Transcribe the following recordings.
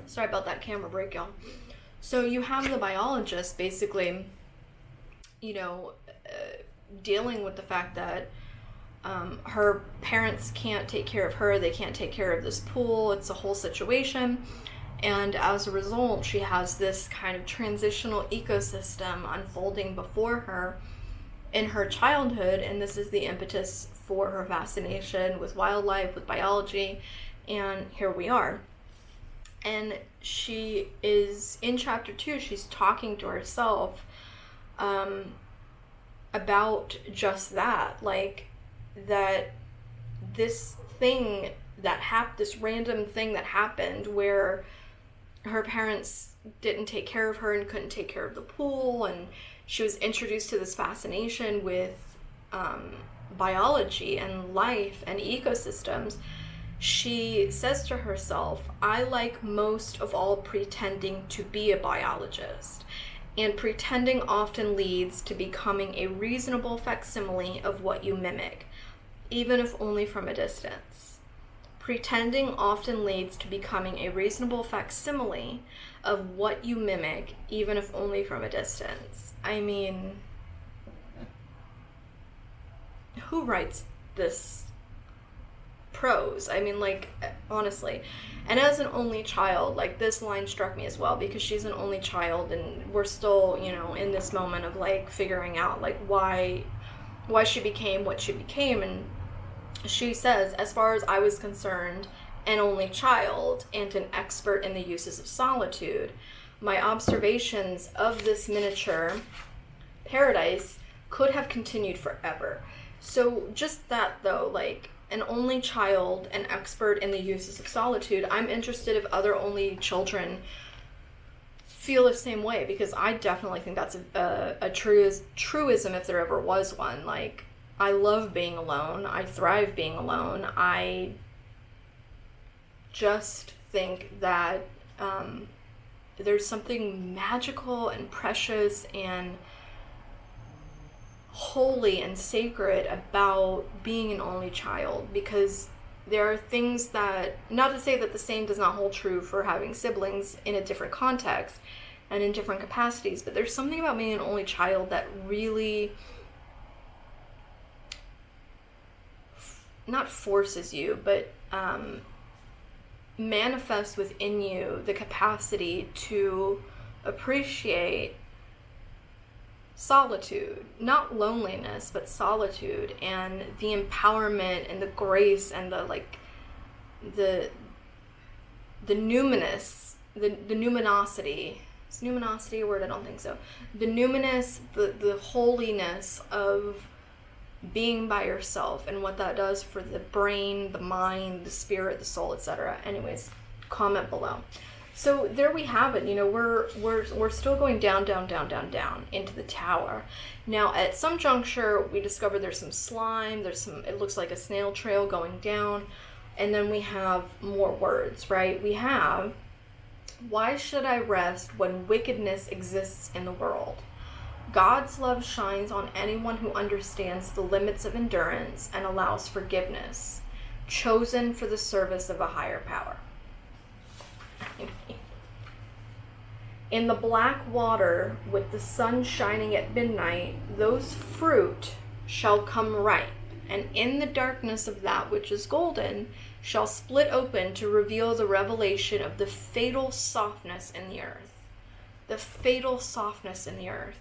Sorry about that camera break, y'all. So you have the biologist basically, dealing with the fact that her parents can't take care of her, they can't take care of this pool, it's a whole situation. And as a result, she has this kind of transitional ecosystem unfolding before her in her childhood, and this is the impetus for her fascination with wildlife, with biology, and here we are. And she is, in chapter 2, she's talking to herself about just that, like, that this thing this random thing that happened where her parents didn't take care of her and couldn't take care of the pool, and she was introduced to this fascination with biology and life and ecosystems. She says to herself, I like most of all pretending to be a biologist, and pretending often leads to becoming a reasonable facsimile of what you mimic, even if only from a distance. Pretending often leads to becoming a reasonable facsimile of what you mimic, even if only from a distance. I mean, who writes this prose? I mean, like, honestly. And as an only child, like, this line struck me as well, because she's an only child, and we're still, in this moment of, like, figuring out, like, why she became what she became. And she says, as far as I was concerned, an only child and an expert in the uses of solitude, my observations of this miniature paradise could have continued forever. So just that, though, like, an only child, an expert in the uses of solitude, I'm interested if other only children feel the same way, because I definitely think that's a truism if there ever was one. Like, I love being alone. I thrive being alone. I just think that there's something magical and precious and holy and sacred about being an only child, because there are things that, not to say that the same does not hold true for having siblings in a different context and in different capacities, but there's something about being an only child that really not forces you, but manifests within you the capacity to appreciate solitude, not loneliness, but solitude, and the empowerment and the grace and the, like, the numinous, the numinosity. Is numinosity a word? I don't think so. The numinous, the holiness of being by yourself, and what that does for the brain, the mind, the spirit, the soul, etc. Anyways, comment below. So there we have it. We're still going down into the tower. Now, at some juncture, we discover there's some slime. It looks like a snail trail going down, and then we have more words, right? We have, why should I rest when wickedness exists in the world? God's love shines on anyone who understands the limits of endurance and allows forgiveness, chosen for the service of a higher power. In the black water, with the sun shining at midnight, those fruit shall come ripe, and in the darkness of that which is golden shall split open to reveal the revelation of the fatal softness in the earth. The fatal softness in the earth.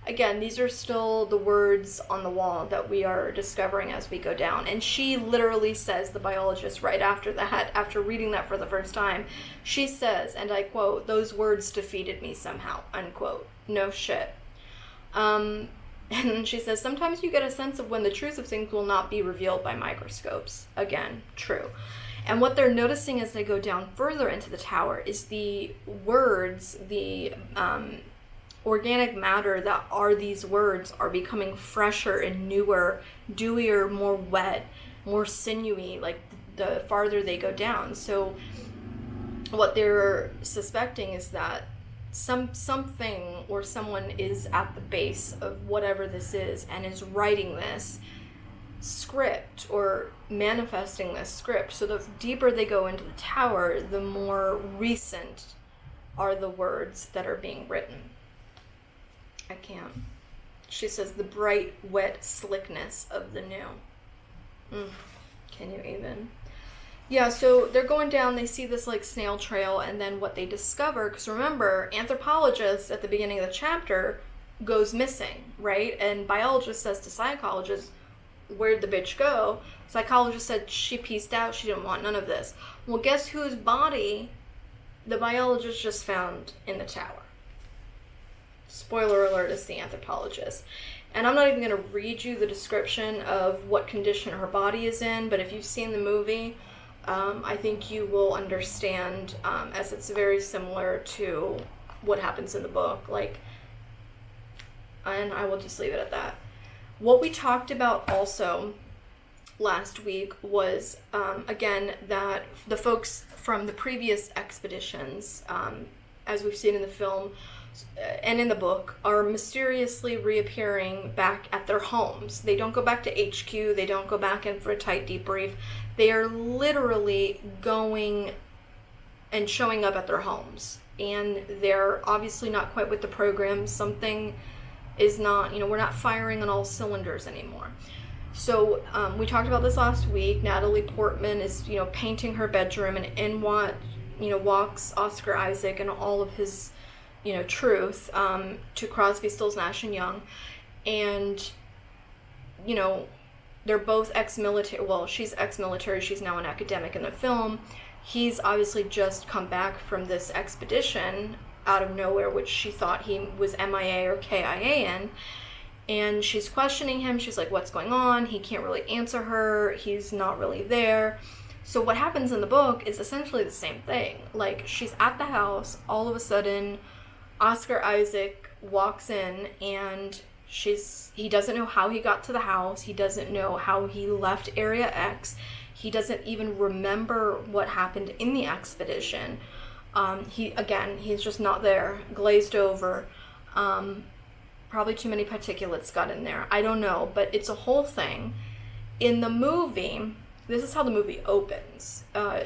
Again, these are still the words on the wall that we are discovering as we go down. And she literally says, the biologist, right after that, after reading that for the first time, she says, and I quote, those words defeated me somehow, unquote. No shit. And she says, sometimes you get a sense of when the truth of things will not be revealed by microscopes. Again, true. And what they're noticing as they go down further into the tower is the words, the organic matter that are these words are becoming fresher and newer, dewier, more wet, more sinewy, like the farther they go down. So what they're suspecting is that something or someone is at the base of whatever this is and is writing this script or manifesting this script. So the deeper they go into the tower, the more recent are the words that are being written. I can't. She says, the bright, wet slickness of the new. Can you even? Yeah, so they're going down, they see this like snail trail, and then what they discover, because remember, anthropologist at the beginning of the chapter goes missing, right? And biologist says to psychologist, where'd the bitch go? Psychologist said she pieced out, she didn't want none of this. Well, guess whose body the biologist just found in the tower? Spoiler alert, is the anthropologist. And I'm not even going to read you the description of what condition her body is in, but if you've seen the movie, I think you will understand, as it's very similar to what happens in the book. Like, and I will just leave it at that. What we talked about also last week was, again, that the folks from the previous expeditions, as we've seen in the film and in the book, are mysteriously reappearing back at their homes. They don't go back to HQ. They don't go back in for a tight debrief. They are literally going and showing up at their homes. And they're obviously not quite with the program. Something is not, we're not firing on all cylinders anymore. So we talked about this last week. Natalie Portman is, painting her bedroom, and in walks Oscar Isaac and all of his, truth, to Crosby, Stills, Nash and Young. And, they're both ex-military. Well, she's ex-military. She's now an academic in the film. He's obviously just come back from this expedition out of nowhere, which she thought he was MIA or KIA in. And she's questioning him. She's like, what's going on? He can't really answer her. He's not really there. So what happens in the book is essentially the same thing. Like, she's at the house. All of a sudden, Oscar Isaac walks in, and he doesn't know how he got to the house. He doesn't know how he left Area X. He doesn't even remember what happened in the expedition. He's just not there, glazed over. Probably too many particulates got in there. I don't know, but it's a whole thing. In the movie, this is how the movie opens. All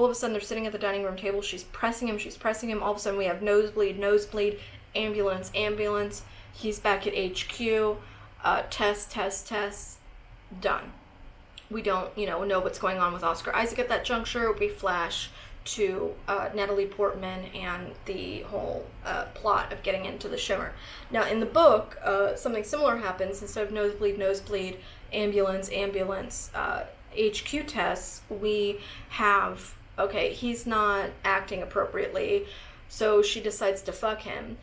of a sudden, they're sitting at the dining room table. She's pressing him. All of a sudden, we have nosebleed, ambulance. He's back at HQ. Test. Done. We don't, know what's going on with Oscar Isaac at that juncture. We flash to Natalie Portman and the whole plot of getting into the Shimmer. Now, in the book, something similar happens. Instead of nosebleed, ambulance, HQ tests, we have, he's not acting appropriately, so she decides to fuck him,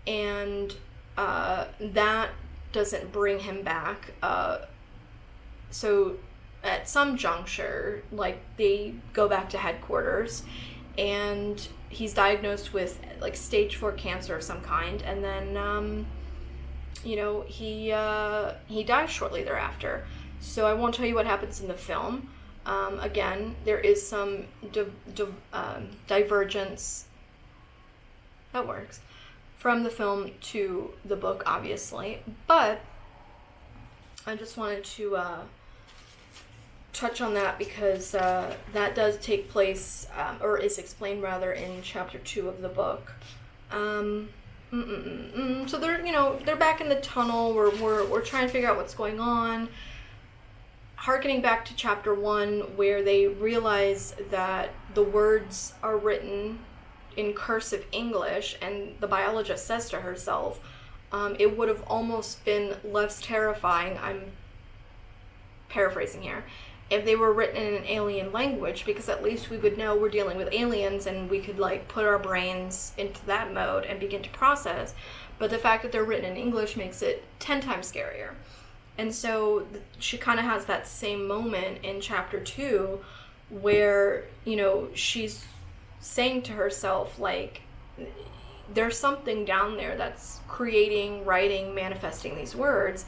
and that doesn't bring him back. So at some juncture, they go back to headquarters, and he's diagnosed with stage 4 cancer of some kind, and then he dies shortly thereafter. So I won't tell you what happens in the film. Again, there is some divergence, that works, from the film to the book, obviously, but I just wanted to touch on that because that does take place, or is explained rather, in chapter 2 of the book. So they're back in the tunnel. We're trying to figure out what's going on. Harkening back to chapter 1, where they realize that the words are written in cursive English, and the biologist says to herself, it would have almost been less terrifying, I'm paraphrasing here, if they were written in an alien language, because at least we would know we're dealing with aliens, and we could put our brains into that mode and begin to process. But the fact that they're written in English makes it 10 times scarier. And so she kind of has that same moment in chapter 2 where, she's saying to herself, there's something down there that's creating, writing, manifesting these words.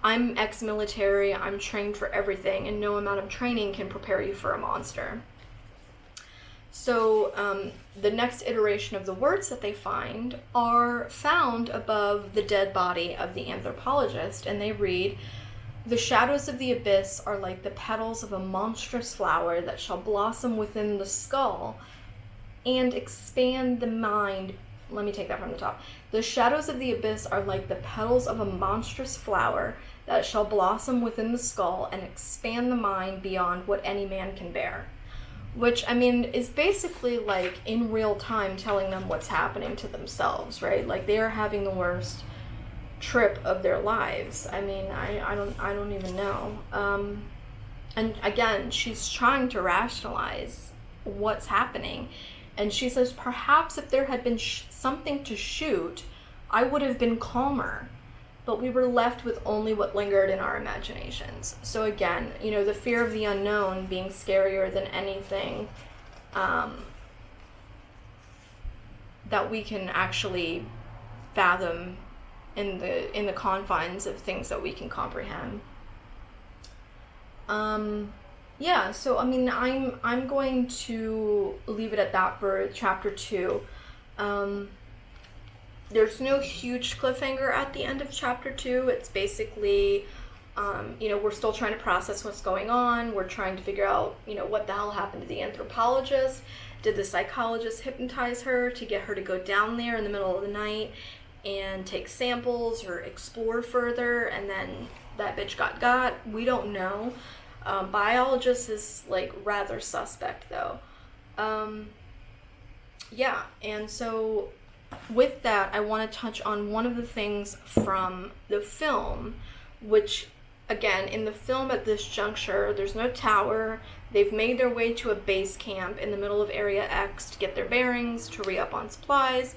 I'm ex-military, I'm trained for everything, and no amount of training can prepare you for a monster. So the next iteration of the words that they find are found above the dead body of the anthropologist, and they read, The shadows of the abyss are like the petals of a monstrous flower that shall blossom within the skull and expand the mind. Let me take that from the top. The shadows of the abyss are like the petals of a monstrous flower that shall blossom within the skull and expand the mind beyond what any man can bear. Which, I mean, is basically like in real time telling them what's happening to themselves, right? Like they are having the worst trip of their lives. I mean, I don't even know. And again, she's trying to rationalize what's happening. And she says, perhaps if there had been something to shoot, I would have been calmer. But we were left with only what lingered in our imaginations. So again, you know, the fear of the unknown being scarier than anything that we can actually fathom in the confines of things that we can comprehend. Yeah, so I mean, I'm going to leave it at that for chapter 2. There's no huge cliffhanger at the end of chapter 2. It's basically, you know, we're still trying to process what's going on. We're trying to figure out, you know, what the hell happened to the anthropologist. Did the psychologist hypnotize her to get her to go down there in the middle of the night and take samples or explore further, and then that bitch got? We don't know. Biologist is like rather suspect though. Yeah, and so with that, I want to touch on one of the things from the film, which again, in the film at this juncture, there's no tower. They've made their way to a base camp in the middle of Area X to get their bearings, to re-up on supplies,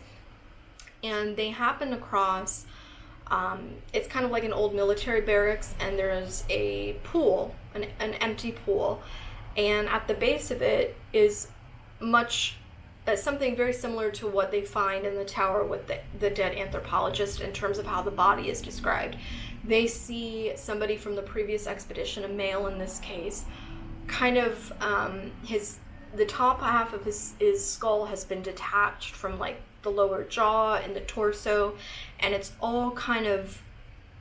and they happen across, it's kind of like an old military barracks, and there's a pool, an empty pool, and at the base of it is something very similar to what they find in the tower with the dead anthropologist in terms of how the body is described. They see somebody from the previous expedition, a male in this case, kind of the top half of his skull has been detached from like the lower jaw and the torso, and it's all kind of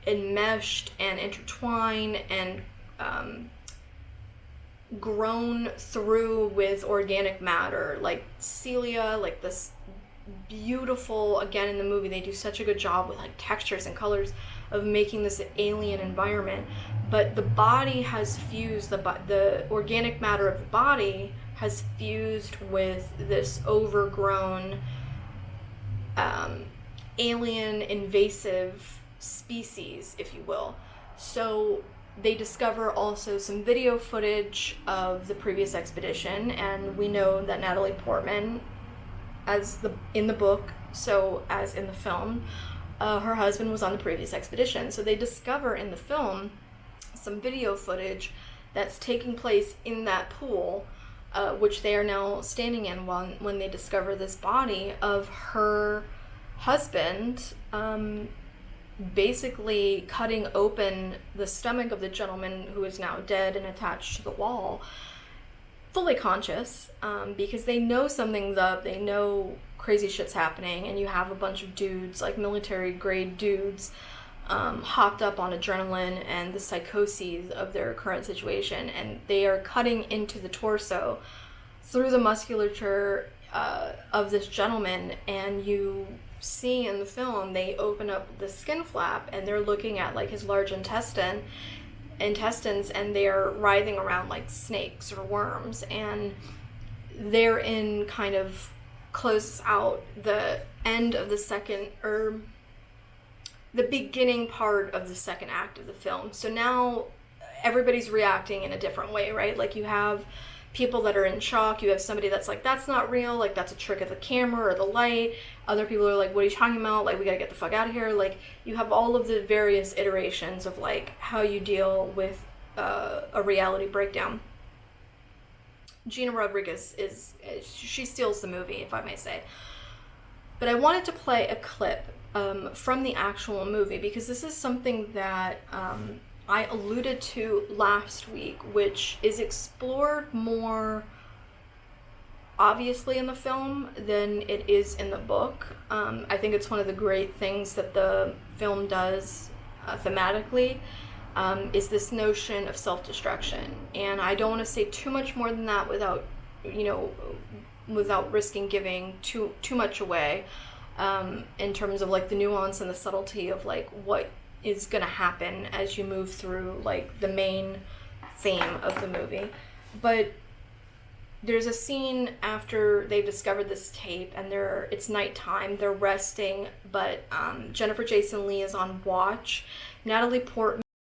enmeshed and intertwined and grown through with organic matter, like cilia, like this beautiful, again in the movie they do such a good job with like textures and colors of making this alien environment, but the body has fused, the organic matter of the body has fused with this overgrown alien invasive species, if you will. So they discover also some video footage of the previous expedition, and we know that Natalie Portman, in the book, so as in the film, her husband was on the previous expedition. So they discover in the film some video footage that's taking place in that pool, which they are now standing in when they discover this body of her husband, basically cutting open the stomach of the gentleman who is now dead and attached to the wall, fully conscious, because they know something's up, they know crazy shit's happening, and you have a bunch of dudes, like military grade dudes, hopped up on adrenaline and the psychoses of their current situation, and they are cutting into the torso through the musculature of this gentleman, and you see in the film they open up the skin flap and they're looking at like his large intestines, and they're writhing around like snakes or worms, and they're in kind of close out the end of the second, or the beginning part of the second act of the film. So now everybody's reacting in a different way, right? Like you have people that are in shock, you have somebody that's like, that's not real, like that's a trick of the camera or the light. Other people are like, what are you talking about? Like, we gotta get the fuck out of here. Like, you have all of the various iterations of like how you deal with a reality breakdown. Gina Rodriguez she steals the movie, if I may say. But I wanted to play a clip from the actual movie, because this is something that I alluded to last week, which is explored more obviously in the film than it is in the book. I think it's one of the great things that the film does thematically. is this notion of self-destruction. And I don't want to say too much more than that without, without risking giving too much away, in terms of like the nuance and the subtlety of like what is going to happen as you move through like the main theme of the movie. But there's a scene after they've discovered this tape and it's nighttime, they're resting, but Jennifer Jason Leigh is on watch. Natalie Portman